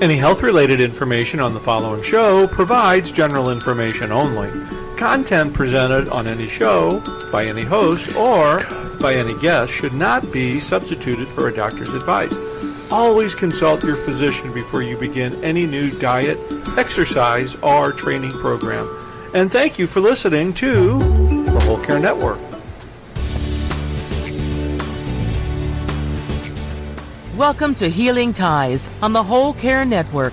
Any health-related information on the following show provides general information only. Content presented on any show, by any host, or by any guest should not be substituted for a doctor's advice. Always consult your physician before you begin any new diet, exercise, or training program. And thank you for listening to the Whole Care Network. Welcome to Healing Ties on the Whole Care Network.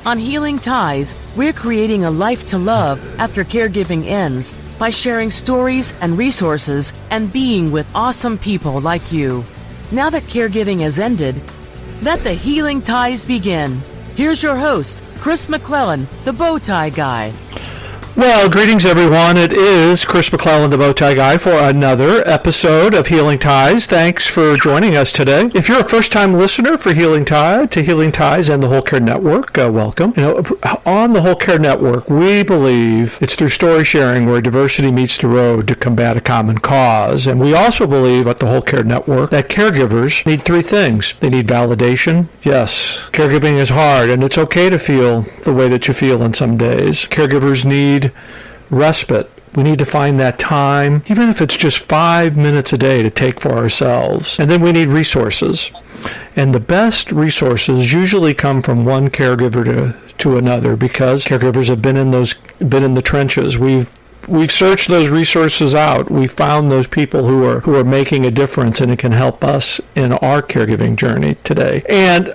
On Healing Ties, we're creating a life to love after caregiving ends by sharing stories and resources and being with awesome people like you. Now that caregiving has ended, let the Healing Ties begin. Here's your host, Chris McClellan, the Bow Tie Guy. Well, greetings everyone. It is Chris McClellan, the Bow Tie Guy, for another episode of Healing Ties. Thanks for joining us today. If you're a first-time listener for Healing Ties and the Whole Care Network, welcome. On the Whole Care Network, we believe it's through story sharing where diversity meets the road to combat a common cause. And we also believe at the Whole Care Network that caregivers need three things. They need validation. Yes, caregiving is hard, and it's okay to feel the way that you feel on some days. Caregivers need respite. We need to find that time, even if it's just 5 minutes a day, to take for ourselves. And then we need resources. And the best resources usually come from one caregiver to another, because caregivers have been in the trenches. We've searched those resources out. We found those people who are making a difference, and it can help us in our caregiving journey today. And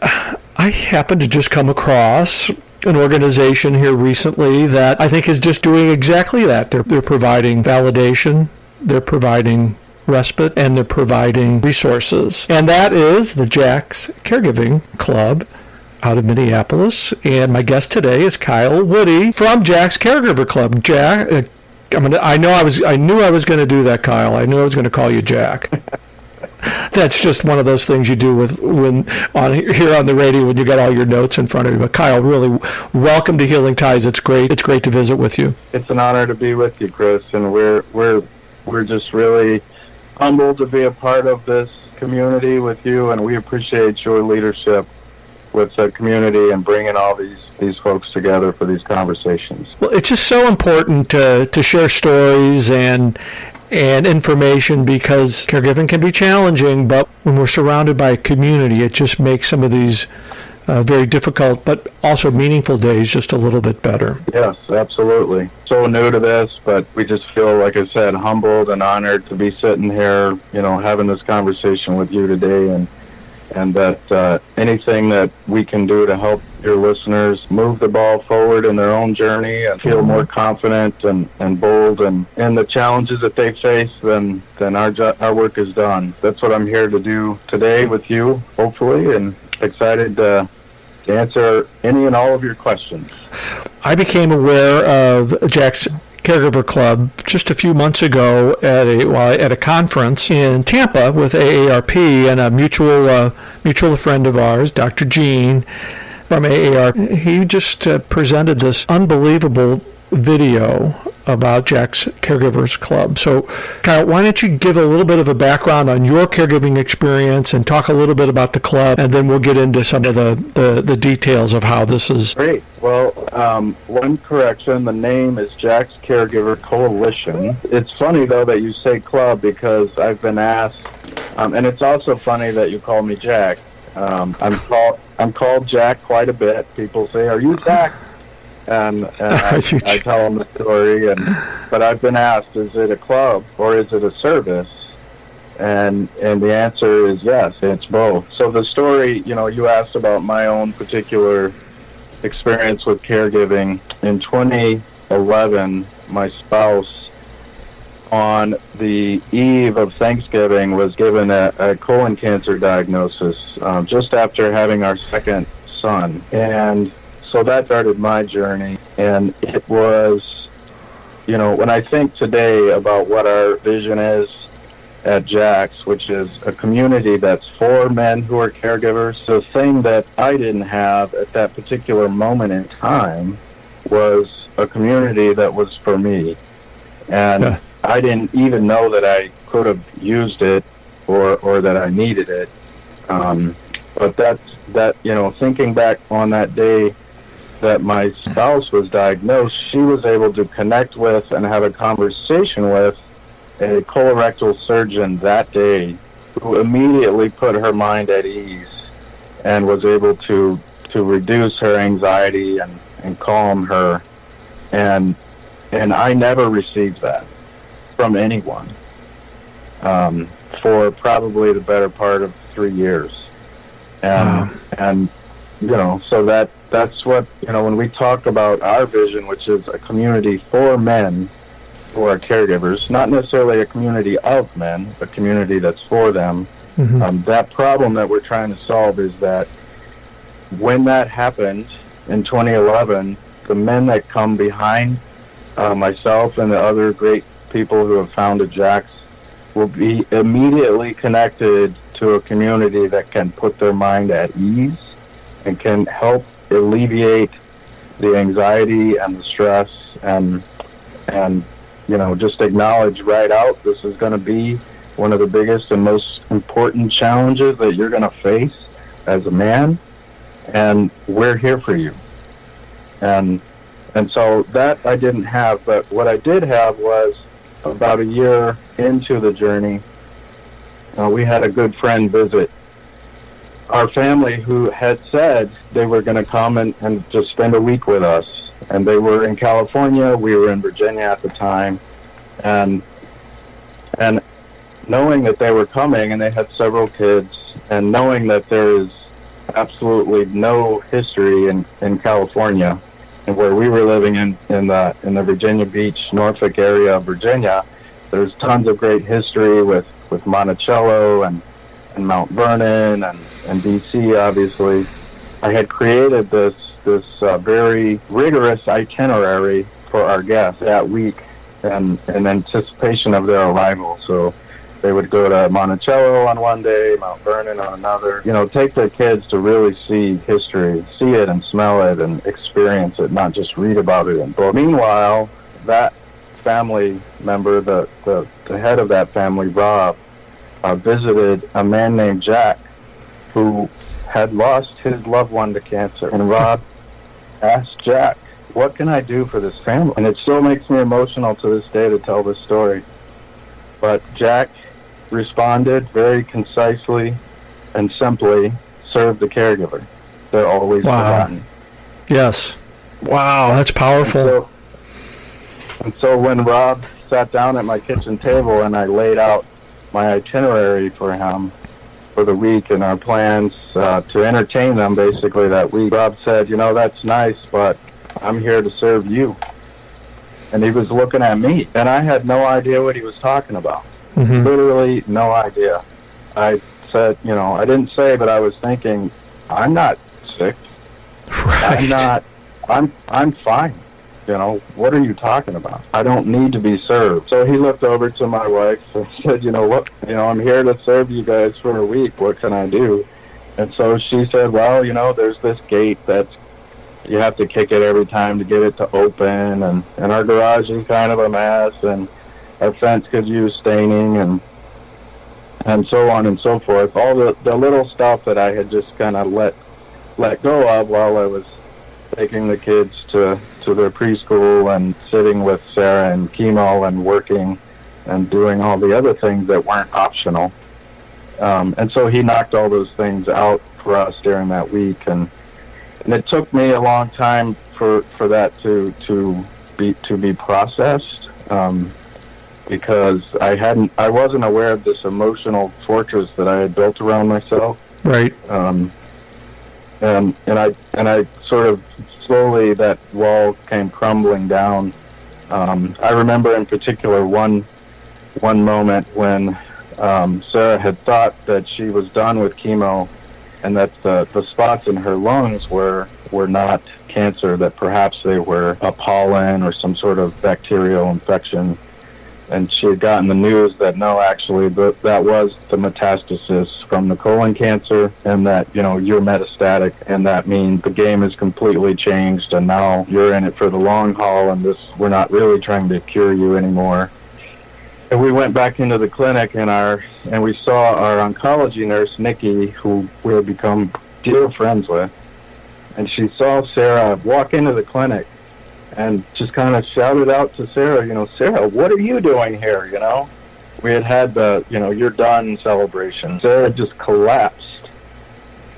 I happened to just come across an organization here recently that I think is just doing exactly that. They're providing validation, they're providing respite, and they're providing resources. And that is the Jack's Caregiving Club out of Minneapolis. And my guest today is Kyle Woody from Jack's Caregiver Club. Jack, I knew I was going to do that, Kyle. I knew I was going to call you Jack. That's just one of those things you do here on the radio when you got all your notes in front of you. But Kyle, really, welcome to Healing Ties. It's great to visit with you. It's an honor to be with you, Chris, and we're just really humbled to be a part of this community with you, and we appreciate your leadership with the community and bringing all these folks together for these conversations. Well, it's just so important to share stories and information, because caregiving can be challenging, but when we're surrounded by a community, it just makes some of these very difficult but also meaningful days just a little bit better. Yes, absolutely. So new to this, but we just feel, like I said, humbled and honored to be sitting here, having this conversation with you today, and that anything that we can do to help your listeners move the ball forward in their own journey and feel more confident and bold and the challenges that they face, then our work is done. That's what I'm here to do today with you, hopefully, and excited to answer any and all of your questions. I became aware of Jack's Caregiver Club just a few months ago at a conference in Tampa with AARP, and a mutual friend of ours, Dr. Gene from AARP. He just presented this unbelievable video about Jack's Caregivers Club. So, Kyle, why don't you give a little bit of a background on your caregiving experience and talk a little bit about the club, and then we'll get into some of the details of how this is. Great. Well, one correction, the name is Jack's Caregiver Coalition. It's funny, though, that you say club, because I've been asked, and it's also funny that you call me Jack. I'm called Jack quite a bit. People say, "Are you Jack?" And I tell them the story, but I've been asked, is it a club or is it a service? And the answer is yes, it's both. So the story, you asked about my own particular experience with caregiving. In 2011, my spouse, on the eve of Thanksgiving, was given a colon cancer diagnosis just after having our second son. And so that started my journey, and it was, when I think today about what our vision is at Jack's, which is a community that's for men who are caregivers, the thing that I didn't have at that particular moment in time was a community that was for me. And I didn't even know that I could have used it or that I needed it. But that, thinking back on that day that my spouse was diagnosed, she was able to connect with and have a conversation with a colorectal surgeon that day who immediately put her mind at ease and was able to reduce her anxiety and calm her. And I never received that from anyone for probably the better part of 3 years. And so that's what, when we talk about our vision, which is a community for men who are caregivers, not necessarily a community of men, but community that's for them. That problem that we're trying to solve is that when that happened in 2011, the men that come behind myself and the other great people who have founded Jack's will be immediately connected to a community that can put their mind at ease and can help alleviate the anxiety and the stress and just acknowledge right out, this is going to be one of the biggest and most important challenges that you're going to face as a man, and we're here for you. And so that I didn't have, but what I did have was about a year into the journey, we had a good friend visit our family who had said they were going to come and just spend a week with us. And they were in California, we were in Virginia at the time, and knowing that they were coming and they had several kids, and knowing that there is absolutely no history in California, and where we were living in the Virginia Beach, Norfolk area of Virginia, there's tons of great history with Monticello and Mount Vernon and DC, obviously. I had created this very rigorous itinerary for our guests that week in anticipation of their arrival. So they would go to Monticello on one day, Mount Vernon on another. Take their kids to really see history, see it and smell it and experience it, not just read about it in books. Meanwhile, that family member, the head of that family, Rob, visited a man named Jack who had lost his loved one to cancer. And Rob asked Jack, what can I do for this family? And it still makes me emotional to this day to tell this story. But Jack responded very concisely and simply, serve the caregiver. They're always forgotten. Yes. Wow, that's powerful. And so when Rob sat down at my kitchen table and I laid out my itinerary for him for the week and our plans to entertain them basically that week, Rob said, that's nice, but I'm here to serve you. And he was looking at me, and I had no idea what he was talking about. Literally no idea. I said, I didn't say, but I was thinking, I'm not sick. Right. I'm fine. What are you talking about? I don't need to be served. So he looked over to my wife and said, what, I'm here to serve you guys for a week. What can I do? And so she said, well, there's this gate that's, you have to kick it every time to get it to open. And our garage is kind of a mess, and our fence could use staining and so on and so forth. All the little stuff that I had just kind of let go of while I was taking the kids to their preschool and sitting with Sarah and chemo and working and doing all the other things that weren't optional. And so he knocked all those things out for us during that week. And it took me a long time for that to be processed, because I wasn't aware of this emotional fortress that I had built around myself. Right. And I sort of slowly, that wall came crumbling down. I remember in particular one moment when Sarah had thought that she was done with chemo, and that the spots in her lungs were not cancer, that perhaps they were a pollen or some sort of bacterial infection. And she had gotten the news that no, actually, that was the metastasis from the colon cancer, and that, you're metastatic, and that means the game has completely changed, and now you're in it for the long haul, and we're not really trying to cure you anymore. And we went back into the clinic, and we saw our oncology nurse, Nikki, who will become dear friends with. And she saw Sarah walk into the clinic and just kind of shouted out to Sarah, Sarah, what are you doing here, We had the, you're done celebration. Sarah just collapsed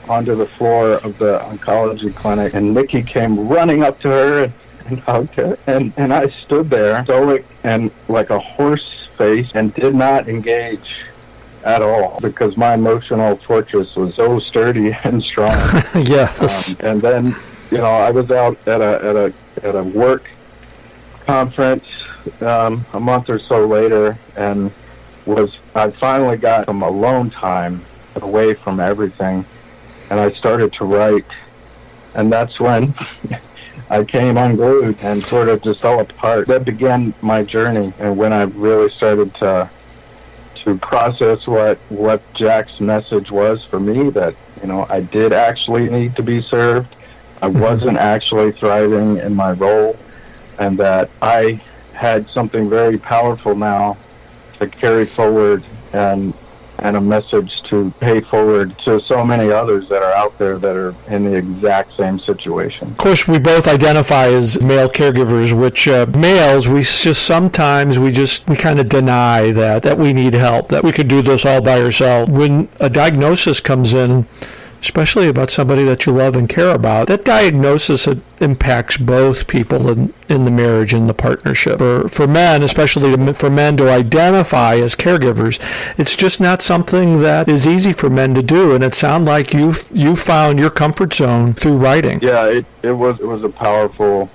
onto the floor of the oncology clinic, and Nikki came running up to her and hugged her. And I stood there, stoic and like a horse face, and did not engage at all because my emotional fortress was so sturdy and strong. Yes. And then, I was out at a work conference a month or so later, and I finally got some alone time away from everything, and I started to write, and that's when I came unglued and sort of just fell apart. That began my journey, and when I really started to process what Jack's message was for me, that I did actually need to be served. I wasn't actually thriving in my role, and that I had something very powerful now to carry forward and a message to pay forward to so many others that are out there that are in the exact same situation. Of course, we both identify as male caregivers, which males, we kind of deny that we need help, that we could do this all by ourselves. When a diagnosis comes in, especially about somebody that you love and care about, that diagnosis impacts both people in the marriage and the partnership. For men, especially for men to identify as caregivers, it's just not something that is easy for men to do. And it sounds like you found your comfort zone through writing. Yeah, it was a powerful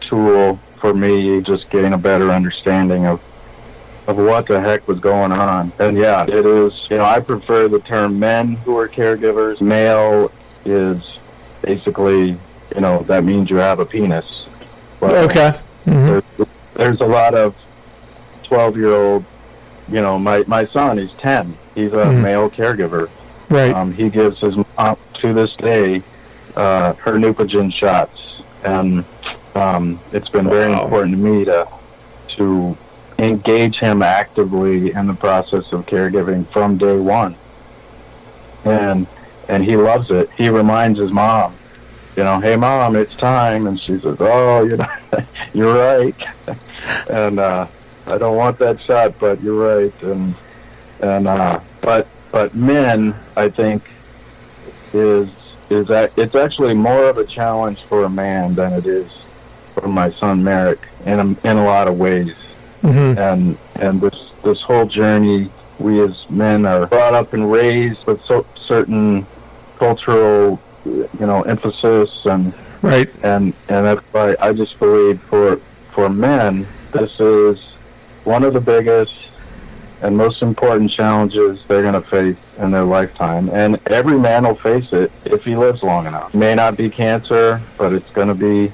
tool for me, just getting a better understanding of what the heck was going on. And yeah, it is, I prefer the term men who are caregivers. Male is basically, that means you have a penis. But okay. Mm-hmm. There's a lot of 12-year-old, my son, he's 10. He's a male caregiver. Right. He gives his mom, to this day, her Neupogen shots. And it's been very important to me to engage him actively in the process of caregiving from day one. And he loves it. He reminds his mom, hey Mom, it's time. And she says, oh, you're right. And I don't want that shot, but you're right. But men, I think, it's actually more of a challenge for a man than it is for my son Merrick in a lot of ways. Mm-hmm. And this whole journey, we as men are brought up and raised with certain cultural, emphasis, and right. And that's why I just believe for men, this is one of the biggest and most important challenges they're going to face in their lifetime. And every man will face it if he lives long enough. It may not be cancer, but it's going to be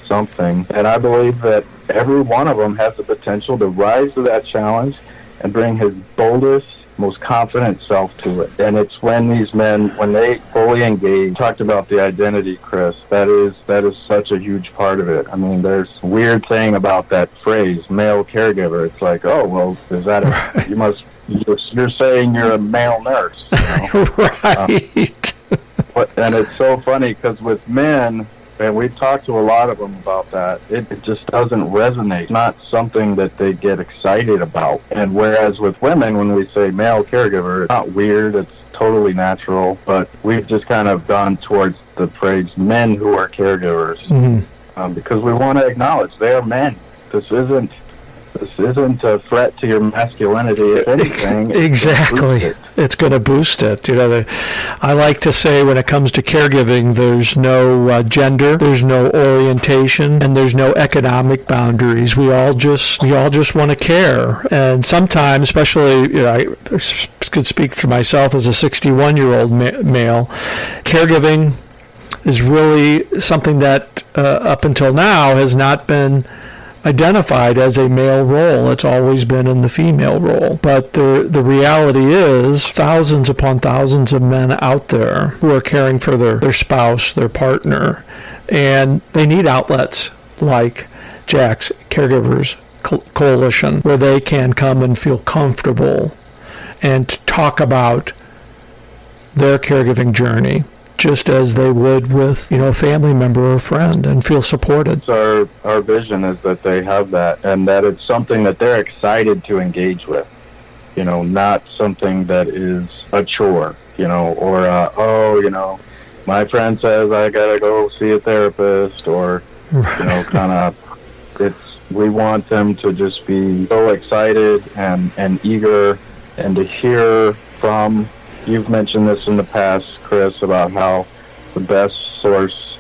something. And I believe that every one of them has the potential to rise to that challenge and bring his boldest, most confident self to it. And it's when these men, when they fully engage, talked about the identity, Chris, that is such a huge part of it. I mean, there's a weird thing about that phrase, male caregiver. It's like, oh, well, is that you're saying you're a male nurse. Right. And it's so funny because with men, and we've talked to a lot of them about that, it just doesn't resonate. It's not something that they get excited about. And whereas with women, when we say male caregiver, it's not weird, it's totally natural. But we've just kind of gone towards the phrase men who are caregivers, because we want to acknowledge they are men. This isn't a threat to your masculinity. If anything, exactly. It's going to boost it. I like to say when it comes to caregiving, there's no gender, there's no orientation, and there's no economic boundaries. We all just want to care. And sometimes, especially, I could speak for myself as a 61-year-old male, caregiving is really something that up until now has not been identified as a male role. It's always been in the female role. But the reality is thousands upon thousands of men out there who are caring for their spouse, their partner, and they need outlets like Jack's Caregivers Coalition, where they can come and feel comfortable and talk about their caregiving journey just as they would with, a family member or a friend, and feel supported. Our vision is that they have that, and that it's something that they're excited to engage with. Not something that is a chore, or, my friend says I gotta go see a therapist, or, we want them to just be so excited and eager, and to hear from, you've mentioned this in the past, Chris, about how the best source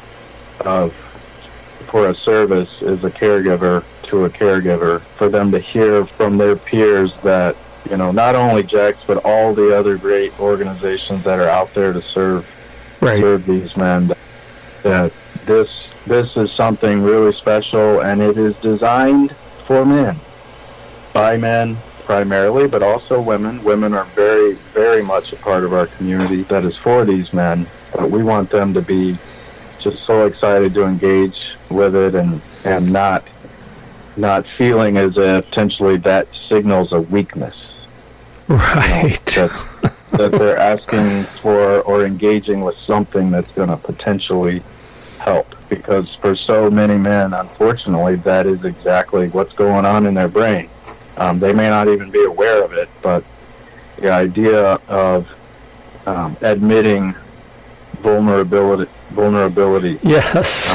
for a service is a caregiver to a caregiver, for them to hear from their peers that, not only JAX, but all the other great organizations that are out there to serve these men, that this is something really special, and it is designed for men, by men primarily, but also women. Women are very, very much a part of our community that is for these men, but we want them to be just so excited to engage with it, and not feeling as if potentially that signals a weakness. Right. That they're asking for or engaging with something that's going to potentially help. Because for so many men, unfortunately, that is exactly what's going on in their brain. They may not even be aware of it, but the idea of admitting vulnerability yes.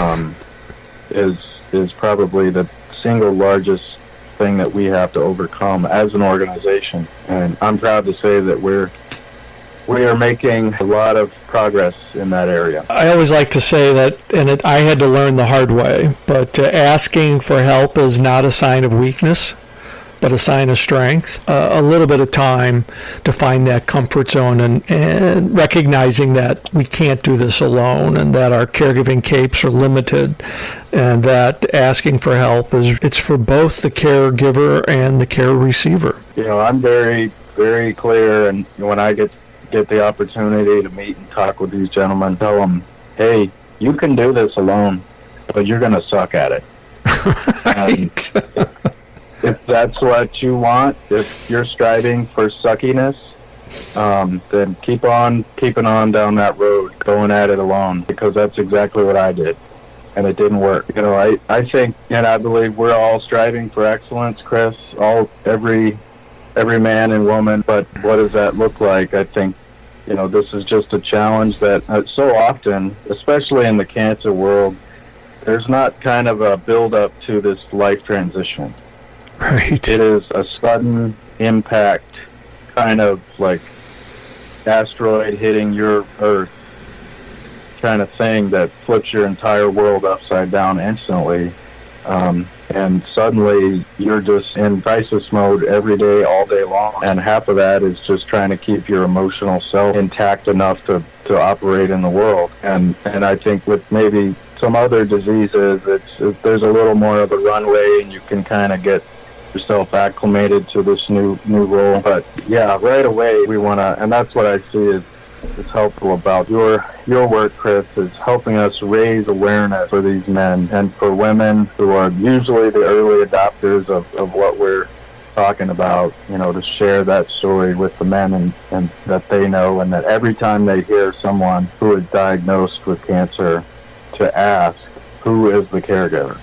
is probably the single largest thing that we have to overcome as an organization. And I'm proud to say that we are making a lot of progress in that area. I always like to say that, and I had to learn the hard way, but asking for help is not a sign of weakness, but a sign of strength. A little bit of time to find that comfort zone, and recognizing that we can't do this alone, and that our caregiving capes are limited, and that asking for help it's for both the caregiver and the care receiver. I'm very, very clear, and when I get the opportunity to meet and talk with these gentlemen, tell them, hey, you can do this alone, but you're going to suck at it. Right. If that's what you want, if you're striving for suckiness, then keep on keeping on down that road, going at it alone, because that's exactly what I did, and it didn't work. I think, and I believe we're all striving for excellence, Chris, every man and woman, but what does that look like? I think, this is just a challenge that so often, especially in the cancer world, there's not kind of a build-up to this life transition. Right. It is a sudden impact, kind of like asteroid hitting your Earth kind of thing that flips your entire world upside down instantly. And suddenly you're just in crisis mode every day, all day long. And half of that is just trying to keep your emotional self intact enough to operate in the world. And I think with maybe some other diseases, there's a little more of a runway, and you can kind of get yourself acclimated to this new role. But yeah, right away we want to, and that's what I see is helpful about your work, Chris, is helping us raise awareness for these men and for women who are usually the early adopters of what we're talking about, to share that story with the men and that they know, and that every time they hear someone who is diagnosed with cancer, to ask, who is the caregiver?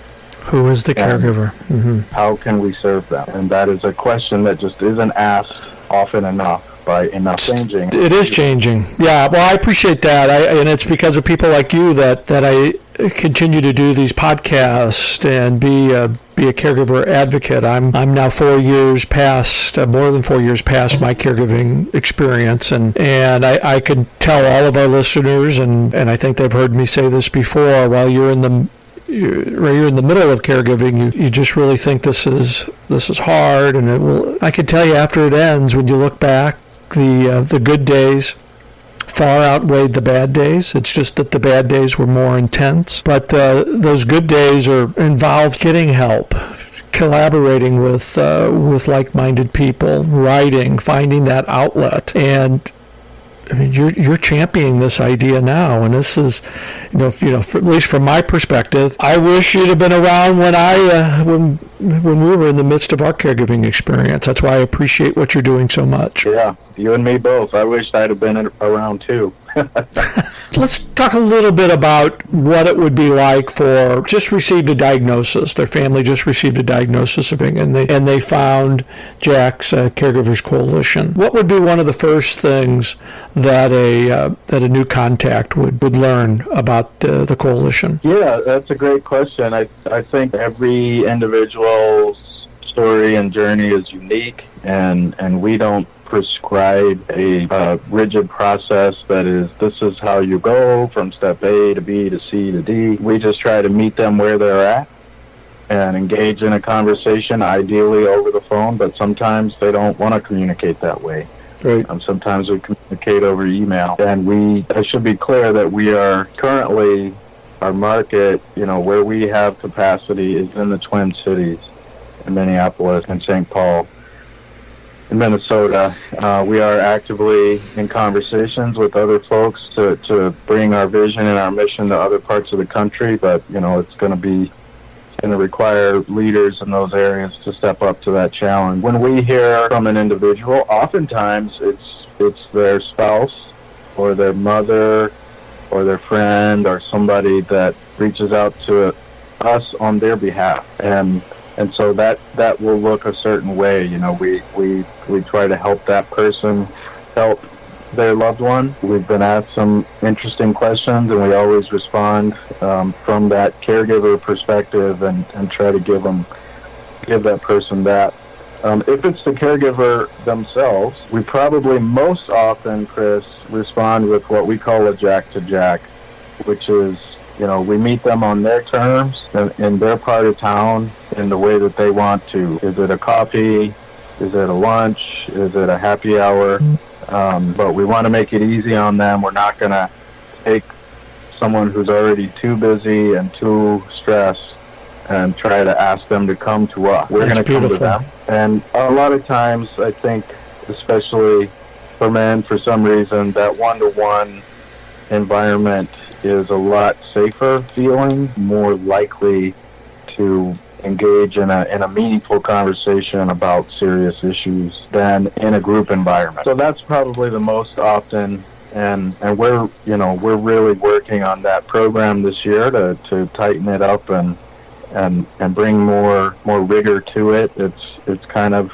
Who is the caregiver? Mm-hmm. How can we serve them? And that is a question that just isn't asked often enough by enough changing. It is changing. Yeah, well, I appreciate that. And it's because of people like you that I continue to do these podcasts and be a caregiver advocate. I'm now 4 years past, more than 4 years past my caregiving experience, and I can tell all of our listeners, and I think they've heard me say this before, while you're in the middle of caregiving, you just really think this is hard, and it will. I can tell you, after it ends, when you look back, the good days far outweighed the bad days. It's just that the bad days were more intense. But those good days involved getting help, collaborating with like-minded people, writing, finding that outlet. And I mean, you're championing this idea now, and this is, at least from my perspective, I wish you'd have been around when we were in the midst of our caregiving experience. That's why I appreciate what you're doing so much. Yeah, you and me both. I wish I'd have been around too. Let's talk a little bit about what it would be like for just received a diagnosis. Their family just received a diagnosis of it, and they found Jack's Caregivers Coalition. What would be one of the first things that a new contact would learn about the coalition? Yeah, that's a great question. I think every individual's story and journey is unique, and we don't prescribe a rigid process that is, this is how you go from step A to B to C to D. We just try to meet them where they're at and engage in a conversation, ideally over the phone, but sometimes they don't want to communicate that way. Right. Sometimes we communicate over email. And I should be clear that we are currently, our market, where we have capacity is in the Twin Cities, in Minneapolis and St. Paul. In Minnesota, we are actively in conversations with other folks to bring our vision and our mission to other parts of the country, but it's going to require leaders in those areas to step up to that challenge. When we hear from an individual, oftentimes it's their spouse or their mother or their friend or somebody that reaches out to us on their behalf, and so that will look a certain way. We try to help that person help their loved one. We've been asked some interesting questions, and we always respond from that caregiver perspective and try to give that person that. If it's the caregiver themselves, we probably most often, Chris, respond with what we call a Jack to Jack, which is, we meet them on their terms in their part of town in the way that they want to. Is it a coffee? Is it a lunch? Is it a happy hour? But we want to make it easy on them. We're not going to take someone who's already too busy and too stressed and try to ask them to come to us. We're going to come to them. And a lot of times, I think, especially for men, for some reason, that one-to-one environment is a lot safer feeling, more likely to engage in a meaningful conversation about serious issues than in a group environment. So that's probably the most often, and we're really working on that program this year to tighten it up and bring more rigor to it. It's kind of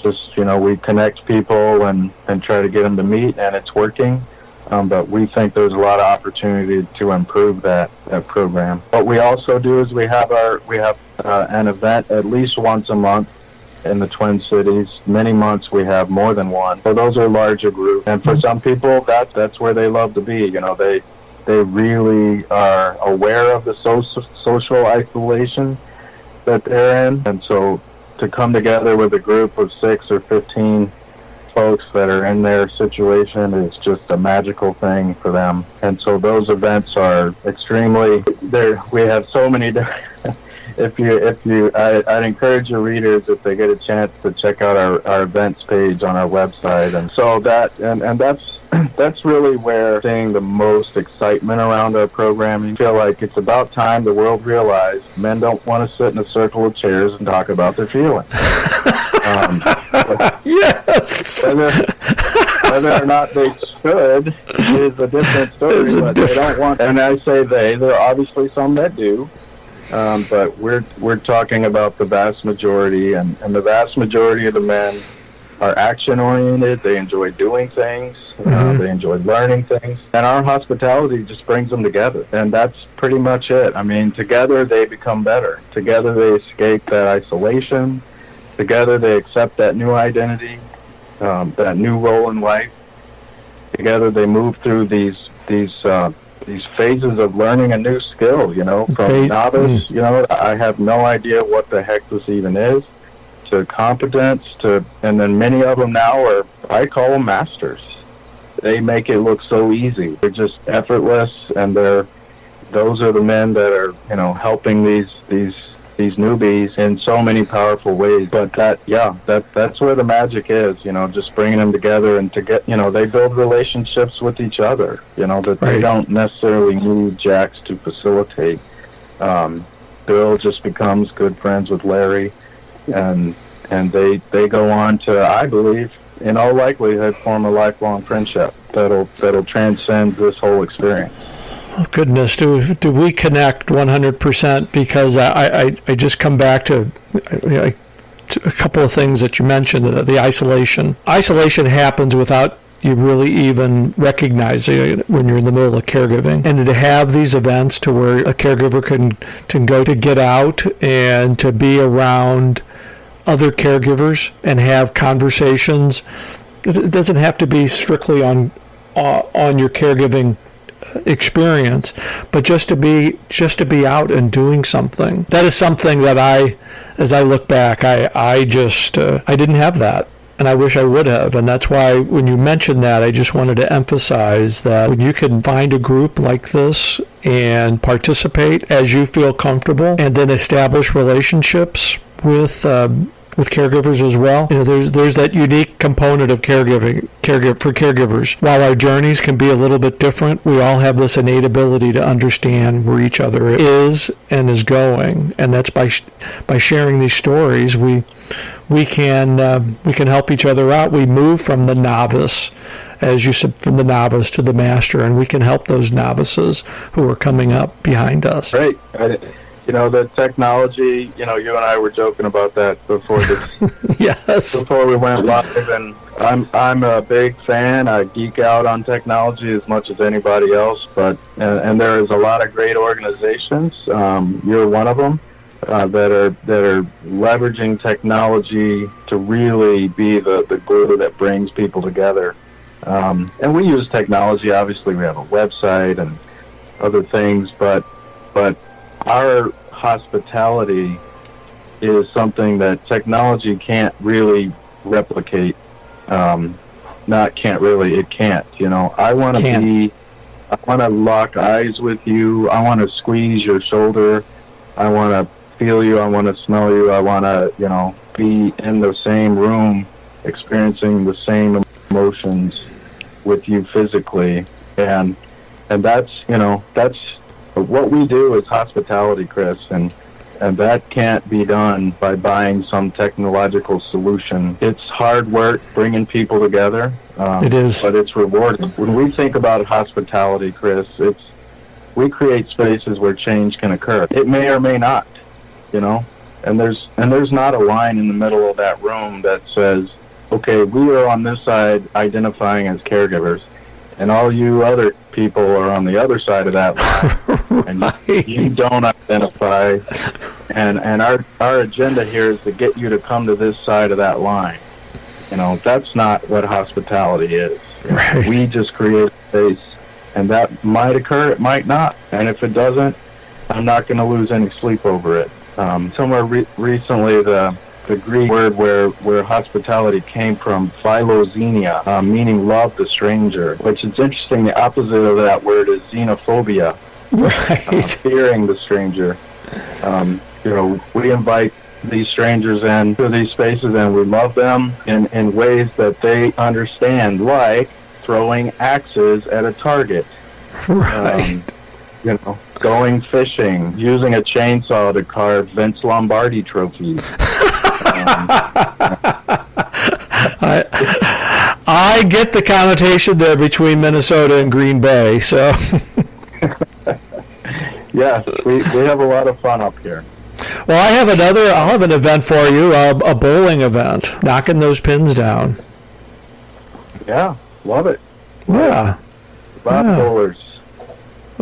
just, we connect people and try to get them to meet, and it's working. But we think there's a lot of opportunity to improve that program. What we also do is we have an event at least once a month in the Twin Cities. Many months we have more than one. So those are larger groups. And for some people, that's where they love to be. They really are aware of the social isolation that they're in. And so to come together with a group of 6 or 15 folks that are in their situation is just a magical thing for them. And so those events are extremely there. We have so many I'd encourage your readers, if they get a chance, to check out our events page on our website. And so that's really where seeing the most excitement around our programming. I feel like it's about time the world realized men don't want to sit in a circle of chairs and talk about their feelings. Yes. Whether or not they should is a different story. They don't want, and I say there are obviously some that do, but we're talking about the vast majority, and the vast majority of the men are action-oriented. They enjoy doing things. They enjoy learning things. And our hospitality just brings them together. And that's pretty much it. I mean, together they become better. Together they escape that isolation. Together they accept that new identity, that new role in life. Together they move through these phases of learning a new skill, from novice, I have no idea what the heck this even is, to competence, and then many of them now I call them masters. They make it look so easy. They're just effortless, and those are the men that are, helping these newbies in so many powerful ways. But that's where the magic is, just bringing them together and to get, they build relationships with each other, that they don't necessarily need Jax to facilitate. Bill just becomes good friends with Larry, and they go on to, I believe, in all likelihood, form a lifelong friendship. that'll transcend this whole experience. Oh, goodness, do we connect 100%? Because I just come back to a couple of things that you mentioned. The isolation. Isolation happens without you really even recognizing it when you're in the middle of caregiving. And to have these events to where a caregiver can go to get out and to be around other caregivers and have conversations. It doesn't have to be strictly on your caregiving experience, but just to be out and doing something. That is something that as I look back, I didn't have that, and I wish I would have. And that's why when you mentioned that, I just wanted to emphasize that when you can find a group like this and participate as you feel comfortable, and then establish relationships with caregivers as well. There's that unique component of caregiving for caregivers. While our journeys can be a little bit different, we all have this innate ability to understand where each other is and is going, and that's by sharing these stories, we can help each other out. We move from the novice, as you said, from the novice to the master, and we can help those novices who are coming up behind us. Right. The technology, you and I were joking about that before yes. Before we went live, and I'm a big fan. I geek out on technology as much as anybody else, but and there is a lot of great organizations. You're one of them that are leveraging technology to really be the glue that brings people together. And we use technology. Obviously, we have a website and other things, but our hospitality is something that technology can't really replicate. It can't. I want to lock eyes with you. I want to squeeze your shoulder. I want to feel you. I want to smell you. I want to, be in the same room, experiencing the same emotions with you physically. And that's what we do is hospitality, Chris, and that can't be done by buying some technological solution. It's hard work bringing people together. It is. But it's rewarding. When we think about hospitality, Chris, we create spaces where change can occur. It may or may not, and there's not a line in the middle of that room that says, okay, we are on this side identifying as caregivers, and all you other people are on the other side of that line, and right. you don't identify. And our agenda here is to get you to come to this side of that line. That's not what hospitality is. Right. We just create a space, and that might occur, it might not. And if it doesn't, I'm not going to lose any sleep over it. Somewhere recently, the Greek word where hospitality came from, philoxenia, meaning love the stranger, which is interesting. The opposite of that word is xenophobia, right. Fearing the stranger. We invite these strangers into these spaces, and we love them in ways that they understand, like throwing axes at a target. Right. Going fishing, using a chainsaw to carve Vince Lombardi trophies. I get the connotation there between Minnesota and Green Bay, so. Yes, we have a lot of fun up here. Well, I'll have an event for you, a bowling event, knocking those pins down. Yeah, love it. Yeah. Bowlers.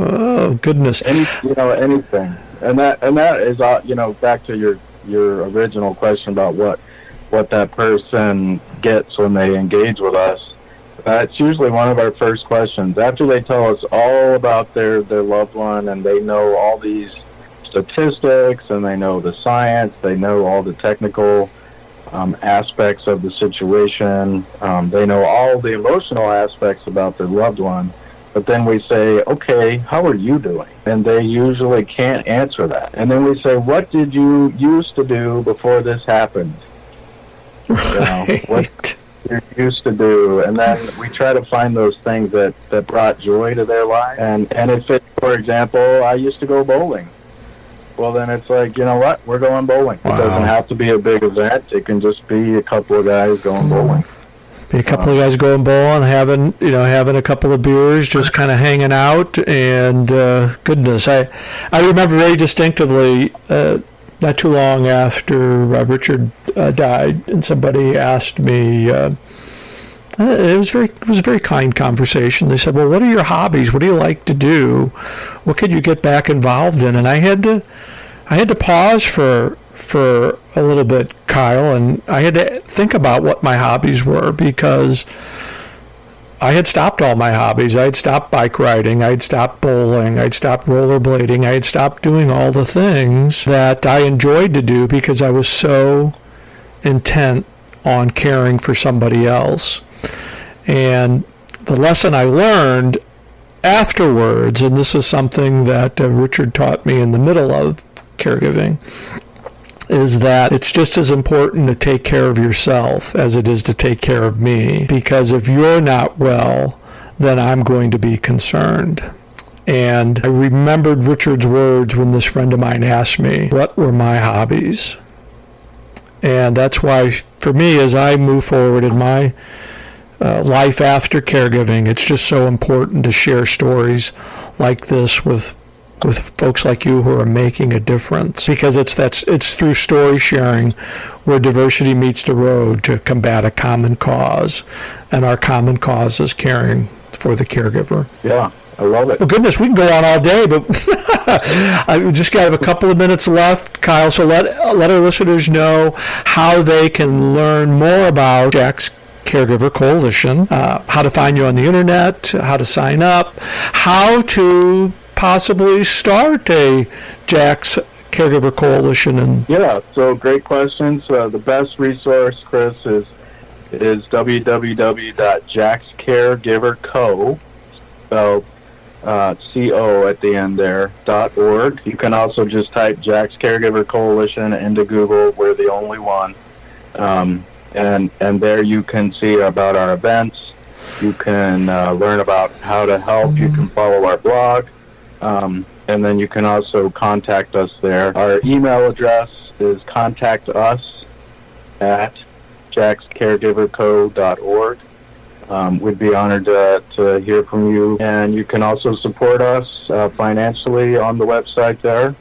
Oh, goodness. Anything. And that is, back to your original question about what that person gets when they engage with us. It's usually one of our first questions. After they tell us all about their loved one, and they know all these statistics, and they know the science, they know all the technical aspects of the situation, they know all the emotional aspects about their loved one. But then we say, okay, how are you doing? And they usually can't answer that. And then we say, what did you used to do before this happened? Right. What you used to do? And then we try to find those things that brought joy to their life. And if it, for example, I used to go bowling. Well, then it's like, you know what? We're going bowling. Wow. It doesn't have to be a big event. It can just be a couple of guys going bowling. Be a couple of guys going bowling, having a couple of beers, just kind of hanging out, and goodness, I remember very distinctively not too long after Richard died, and somebody asked me. It was a very kind conversation. They said, "Well, what are your hobbies? What do you like to do? What could you get back involved in?" And I had to pause for a little bit, Kyle, and I had to think about what my hobbies were, because I had stopped all my hobbies. I had stopped bike riding. I had stopped bowling. I had stopped rollerblading. I had stopped doing all the things that I enjoyed to do because I was so intent on caring for somebody else. And the lesson I learned afterwards, and this is something that Richard taught me in the middle of caregiving, is that it's just as important to take care of yourself as it is to take care of me. Because if you're not well, then I'm going to be concerned. And I remembered Richard's words when this friend of mine asked me, what were my hobbies? And that's why, for me, as I move forward in my life after caregiving, it's just so important to share stories like this with folks like you who are making a difference, because it's through story sharing where diversity meets the road to combat a common cause, and our common cause is caring for the caregiver. Yeah, I love it. Well, goodness, we can go on all day, but I just got a couple of minutes left, Kyle. So let our listeners know how they can learn more about Jack's Caregiver Coalition, how to find you on the internet, how to sign up, how to possibly start a Jack's Caregiver Coalition. And yeah, so great questions. The best resource, Chris, is www.jackscaregiverco, spelled CO at the end there, .org. You can also just type Jack's Caregiver Coalition into Google. We're the only one. And there you can see about our events. You can learn about how to help. You can follow our blog. And then you can also contact us there. Our email address is contactus@jackscaregiverco.org. We'd be honored to hear from you. And you can also support us financially on the website there.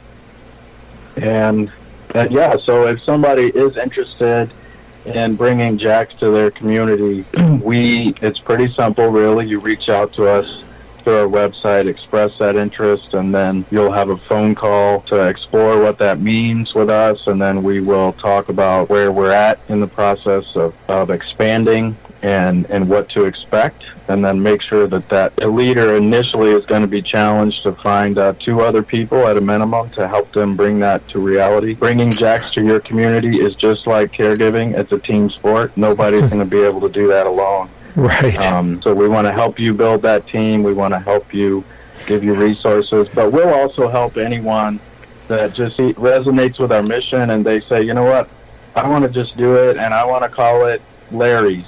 And yeah, so if somebody is interested in bringing Jacks to their community, it's pretty simple, really. You reach out to us through our website, express that interest, and then you'll have a phone call to explore what that means with us, and then we will talk about where we're at in the process of expanding and what to expect, and then make sure that leader initially is going to be challenged to find 2 other people at a minimum to help them bring that to reality. Bringing Jacks to your community is just like caregiving. It's a team sport. Nobody's going to be able to do that alone. Right. So we want to help you build that team. We want to help you, give you resources, but we'll also help anyone that just resonates with our mission and they say, you know what, I want to just do it, and I want to call it Larry's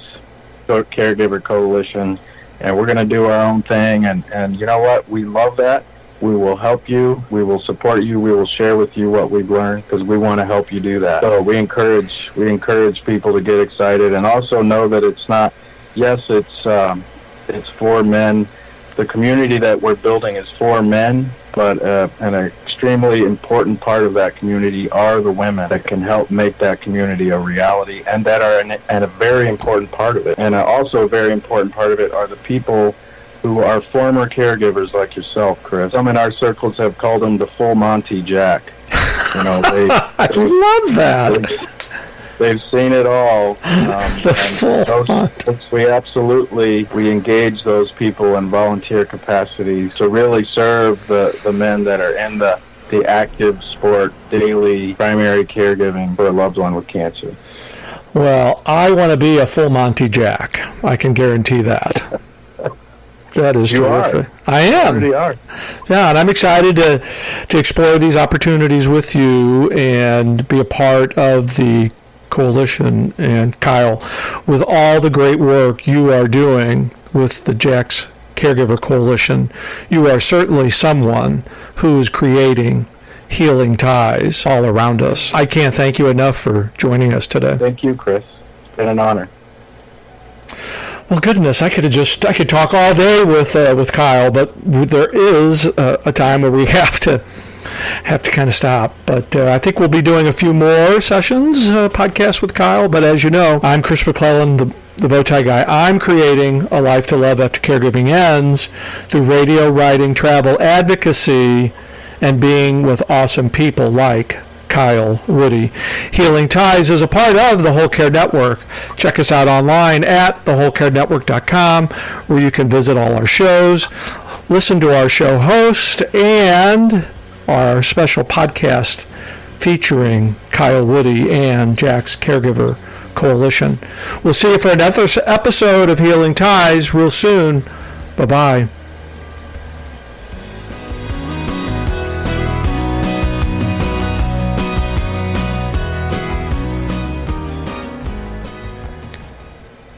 Caregiver Coalition, and we're going to do our own thing, and you know what, we love that. We will help you, we will support you, we will share with you what we've learned, because we want to help you do that. So we encourage people to get excited, and also know that it's not, yes, it's for men. The community that we're building is for men, but an extremely important part of that community are the women that can help make that community a reality, and that are a very important part of it. And also a very important part of it are the people who are former caregivers like yourself, Chris. Some in our circles have called them the full Monty Jack. You know, I love that. They've seen it all. We engage those people in volunteer capacities to really serve the men that are in the active sport, daily primary caregiving for a loved one with cancer. Well, I want to be a full Monty Jack. I can guarantee that. That is terrific. I am. You really are. Yeah, and I'm excited to explore these opportunities with you and be a part of the coalition. And Kyle, with all the great work you are doing with the Jack's Caregiver Coalition, you are certainly someone who is creating healing ties all around us. I can't thank you enough for joining us today. Thank you, Chris. It's been an honor. Well, goodness, I could talk all day with Kyle, but there is a time where we have to kind of stop. But I think we'll be doing a few more sessions, podcasts with Kyle. But as you know, I'm Chris McClellan, the Bowtie Guy. I'm creating a life to love after caregiving ends through radio, writing, travel, advocacy, and being with awesome people like Kyle Woody. Healing Ties is a part of the Whole Care Network. Check us out online at thewholecarenetwork.com, where you can visit all our shows, listen to our show host, and our special podcast featuring Kyle Woody and Jack's Caregiver Coalition. We'll see you for another episode of Healing Ties real soon. Bye-bye.